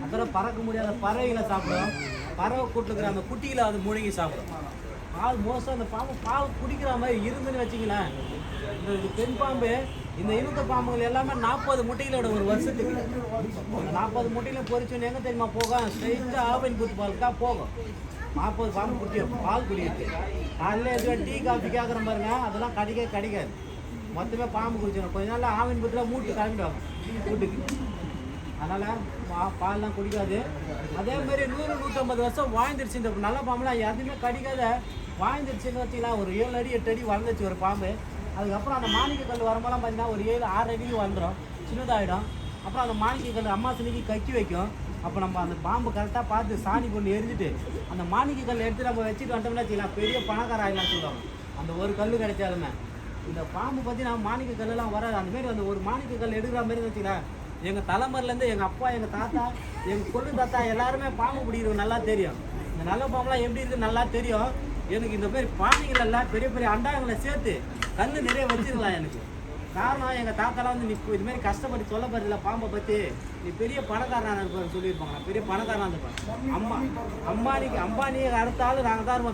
அதெல்லாம் பறக்க முடியாத பறவைகளை சாப்பிடும். பறவை கூட்டுக்கிற அந்த குட்டிகளை அது முழுங்கி சாப்பிடும். பால் மோஸ்ட்டாக அந்த பாம்பு பால் குடிக்கிற மாதிரி இருந்துன்னு வச்சிங்களேன். இந்த பெண் பாம்பு இந்த இனத்த பாம்புகள் எல்லாமே 40 முட்டைகளோட ஒரு வருஷத்துக்கு. அந்த 40 முட்டையிலும் பொறிச்சோன்னு எங்கே தெரியுமா போகும்? ஸ்ட்ரெயிட்டாக ஆவின் குத்து பால் தான் போகும். 40 பாம்பு குட்டி பால் குடியிருக்கு. அதில் எதுவும் டீ காஃபி கேட்குற பாருங்க, அதெல்லாம் கிடைக்காது. மொத்தமே பாம்பு குடிச்சிடும். கொஞ்ச நாள் ஆவின் குத்தில் மூட்டு கிளம்பிடுவாங்க வீட்டுக்கு. அதனால் பால்லாம் குடிக்காது. அதே மாதிரி 100-150 வருஷம் வாழ்ந்துருச்சு. இந்த நல்ல பாம்புலாம் எதுவுமே கடிக்காத வாழ்ந்துருச்சுன்னு வச்சுக்கலாம். ஒரு 7 அடி 8 அடி வளர்ந்துச்சு ஒரு பாம்பு. அதுக்கப்புறம் அந்த மாணிக்க கல் வரும்போதெல்லாம் பார்த்தீங்கன்னா ஒரு 7-6 அடிக்கு வந்துடும், சின்னதாகிடும். அப்புறம் அந்த மாணிக்க கல் அம்மாசனைக்கு கக்கி வைக்கும். அப்போ நம்ம அந்த பாம்பு கரெக்டாக பார்த்து சாணி கொண்டு எரிஞ்சிட்டு அந்த மாணிக்க கல் எடுத்து நம்ம வச்சுட்டு வந்துட்டோம்னா வச்சுக்கலாம், பெரிய பணக்கார ஆகலாம் சொல்லுவாங்க. அந்த ஒரு கல் கிடைச்சாலுமே இந்த பாம்பு பற்றி நான் மாணிக்க கல்லாம் வராது. அந்தமாரி அந்த ஒரு மாணிக்க கல் எடுக்கிற மாதிரி வச்சுக்கலாம். எங்கள் தலைமுறையிலேருந்து எங்கள் அப்பா, எங்கள் தாத்தா, எங்கள் கொள்ளு தாத்தா எல்லாருமே பாம்பு பிடிக்கிறது நல்லா தெரியும். இந்த நல்ல பாம்புலாம் எப்படி இருக்குது நல்லா தெரியும். எனக்கு இந்த மாதிரி பானைகள் எல்லாம் பெரிய பெரிய அண்டாங்களை சேர்த்து கல் நிறைய வச்சிருக்கலாம் எனக்கு. காரணம் எங்கள் தாத்தாலாம் வந்து நீ இதுமாரி கஷ்டப்பட்டு சொல்லப்படுறதில்ல பாம்பை பற்றி, நீ பெரிய பணக்காரனாக இருப்பான்னு சொல்லியிருப்பாங்க. நான் பெரிய பணக்காரனாக இருப்பேன். அம்பானிக்கு அடுத்த ஆள் நாங்கள் தான் இருப்போம்.